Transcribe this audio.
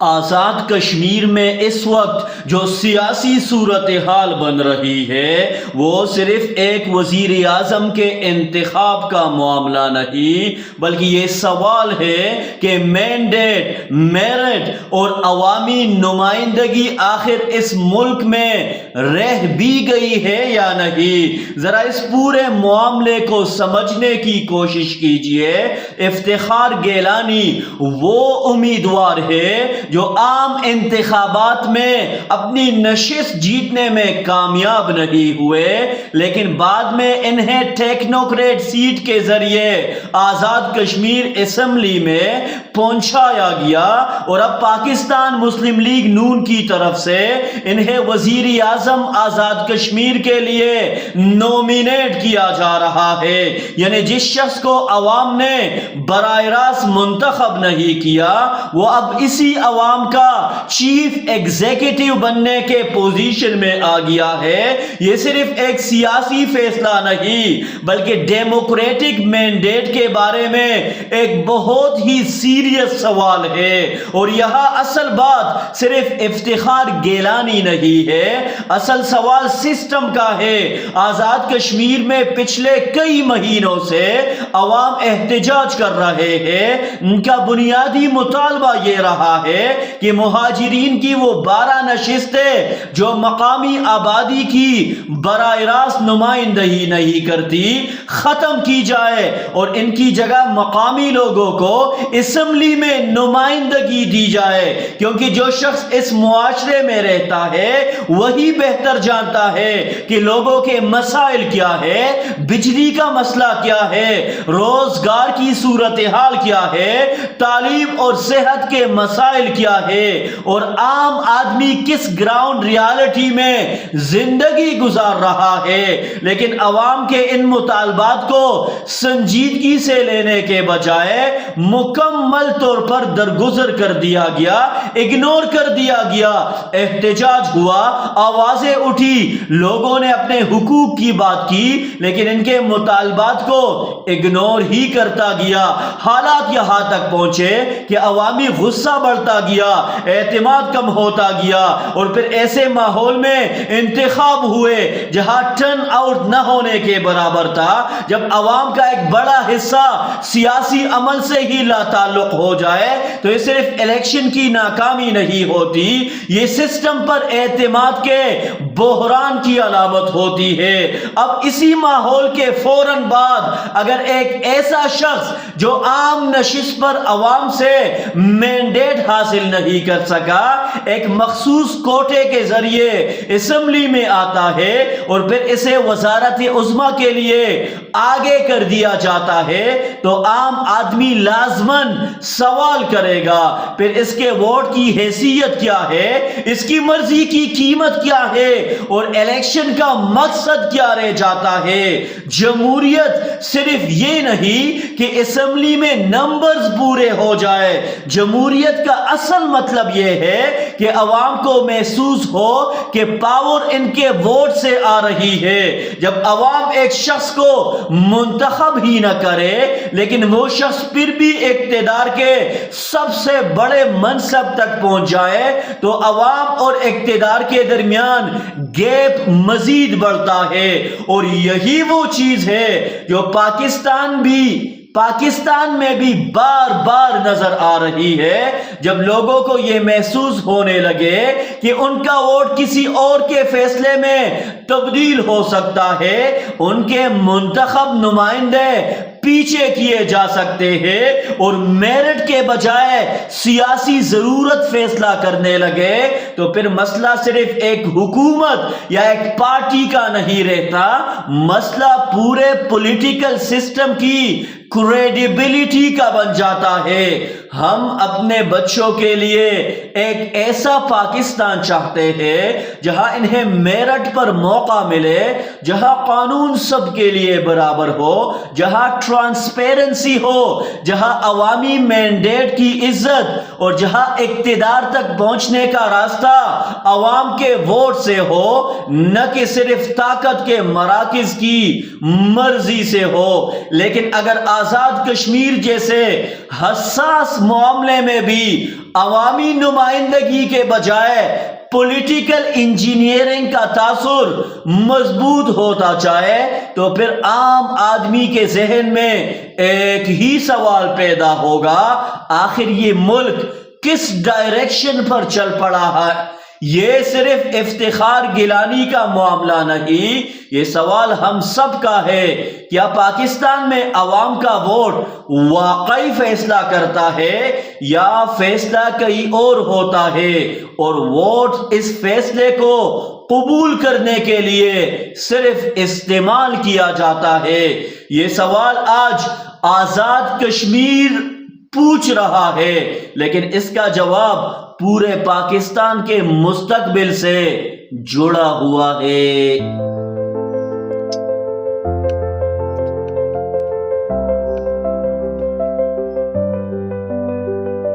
آزاد کشمیر میں اس وقت جو سیاسی صورتحال بن رہی ہے وہ صرف ایک وزیر اعظم کے انتخاب کا معاملہ نہیں، بلکہ یہ سوال ہے کہ مینڈیٹ، میرٹ اور عوامی نمائندگی آخر اس ملک میں رہ بھی گئی ہے یا نہیں۔ ذرا اس پورے معاملے کو سمجھنے کی کوشش کیجئے۔ افتخار گیلانی وہ امیدوار ہے جو عام انتخابات میں اپنی نشست جیتنے میں کامیاب نہیں ہوئے، لیکن بعد میں انہیں ٹیکنوکریٹ سیٹ کے ذریعے آزاد کشمیر اسمبلی میں پہنچایا گیا، اور اب پاکستان مسلم لیگ نون کی طرف سے انہیں وزیر اعظم آزاد کشمیر کے لیے نومینیٹ کیا جا رہا ہے۔ یعنی جس شخص کو عوام نے براہ راست منتخب نہیں کیا، وہ اب اسی عوام کا چیف ایگزیکٹو بننے کے پوزیشن میں آ گیا ہے۔ یہ صرف ایک سیاسی فیصلہ نہیں، بلکہ ڈیموکریٹک مینڈیٹ کے بارے میں ایک بہت ہی سیریس سوال ہے، اور یہاں اصل بات صرف افتخار گیلانی نہیں ہے، اصل سوال سسٹم کا ہے۔ آزاد کشمیر میں پچھلے کئی مہینوں سے عوام احتجاج کر رہے ہیں۔ ان کا بنیادی مطالبہ یہ رہا ہے کہ مہاجرین کی وہ 12 نشستیں جو مقامی آبادی کی براہ راست نمائندگی نہیں کرتی، ختم کی جائے اور ان کی جگہ مقامی لوگوں کو اسمبلی میں نمائندگی دی جائے، کیونکہ جو شخص اس معاشرے میں رہتا ہے وہی بہتر جانتا ہے کہ لوگوں کے مسائل کیا ہے، بجلی کا مسئلہ کیا ہے، روزگار کی صورتحال کیا ہے، تعلیم اور صحت کے مسائل کیا ہے، اور عام آدمی کس گراؤنڈ ریالٹی میں زندگی گزار رہا ہے۔ لیکن عوام کے ان مطالبات کو سنجیدگی سے لینے کے بجائے مکمل طور پر درگزر کر دیا گیا، اگنور کر دیا گیا۔ احتجاج ہوا، آوازیں اٹھی، لوگوں نے اپنے حقوق کی بات کی، لیکن ان کے مطالبات کو اگنور ہی کرتا گیا۔ حالات یہاں تک پہنچے کہ عوامی غصہ بڑھتا گیا، اعتماد کم ہوتا گیا، اور پھر ایسے ماحول میں انتخاب ہوئے جہاں ٹرن آؤٹ نہ ہونے کے برابر تھا۔ جب عوام کا ایک بڑا حصہ سیاسی عمل سے ہی لا تعلق ہو جائے تو یہ صرف الیکشن کی ناکامی نہیں ہوتی، یہ سسٹم پر اعتماد کے بحران کی علامت ہوتی ہے۔ اب اسی ماحول کے فوراً بعد اگر ایک ایسا شخص جو عام نشست پر عوام سے مینڈیٹ حاصل نہیں کر سکا، ایک مخصوص کوٹے کے ذریعے اسمبلی میں آتا ہے اور پھر اسے وزارت عظمیٰ کے لیے آگے کر دیا جاتا ہے، تو عام آدمی لازماً سوال کرے گا پھر اس کے ووٹ کی حیثیت کیا ہے، اس کی مرضی کی قیمت کیا ہے، اور الیکشن کا مقصد کیا رہ جاتا ہے۔ جمہوریت صرف یہ نہیں کہ اسمبلی میں نمبرز پورے ہو جائے، جمہوریت کا اصل مطلب یہ ہے کہ عوام کو محسوس ہو کہ پاور ان کے ووٹ سے آ رہی ہے۔ جب عوام ایک شخص کو منتخب ہی نہ کرے لیکن وہ شخص پھر بھی اقتدار کے سب سے بڑے منصب تک پہنچ جائے تو عوام اور اقتدار کے درمیان گیپ مزید بڑھتا ہے، اور یہی وہ چیز ہے جو پاکستان میں بھی بار بار نظر آ رہی ہے۔ جب لوگوں کو یہ محسوس ہونے لگے کہ ان کا ووٹ کسی اور کے فیصلے میں تبدیل ہو سکتا ہے، ان کے منتخب نمائندے پیچھے کیے جا سکتے ہیں، اور میرٹ کے بجائے سیاسی ضرورت فیصلہ کرنے لگے، تو پھر مسئلہ صرف ایک حکومت یا ایک پارٹی کا نہیں رہتا، مسئلہ پورے پولیٹیکل سسٹم کی کریڈیبلٹی کا بن جاتا ہے۔ ہم اپنے بچوں کے لیے ایک ایسا پاکستان چاہتے ہیں جہاں انہیں میرٹ پر موقع ملے، جہاں قانون سب کے لیے برابر ہو، جہاں ٹرانسپیرنسی ہو، جہاں عوامی مینڈیٹ کی عزت اور جہاں اقتدار تک پہنچنے کا راستہ عوام کے ووٹ سے ہو، نہ کہ صرف طاقت کے مراکز کی مرضی سے ہو۔ لیکن اگر آزاد کشمیر جیسے حساس معاملے میں بھی عوامی نمائندگی کے بجائے پولیٹیکل انجینئرنگ کا تاثر مضبوط ہوتا جائے تو پھر عام آدمی کے ذہن میں ایک ہی سوال پیدا ہوگا، آخر یہ ملک کس ڈائریکشن پر چل پڑا ہے؟ یہ صرف افتخار گیلانی کا معاملہ نہیں، یہ سوال ہم سب کا ہے۔ کیا پاکستان میں عوام کا ووٹ واقعی فیصلہ کرتا ہے یا فیصلہ کہیں اور ہوتا ہے، اور ووٹ اس فیصلے کو قبول کرنے کے لیے صرف استعمال کیا جاتا ہے؟ یہ سوال آج آزاد کشمیر پوچھ رہا ہے، لیکن اس کا جواب پورے پاکستان کے مستقبل سے جڑا ہوا ہے۔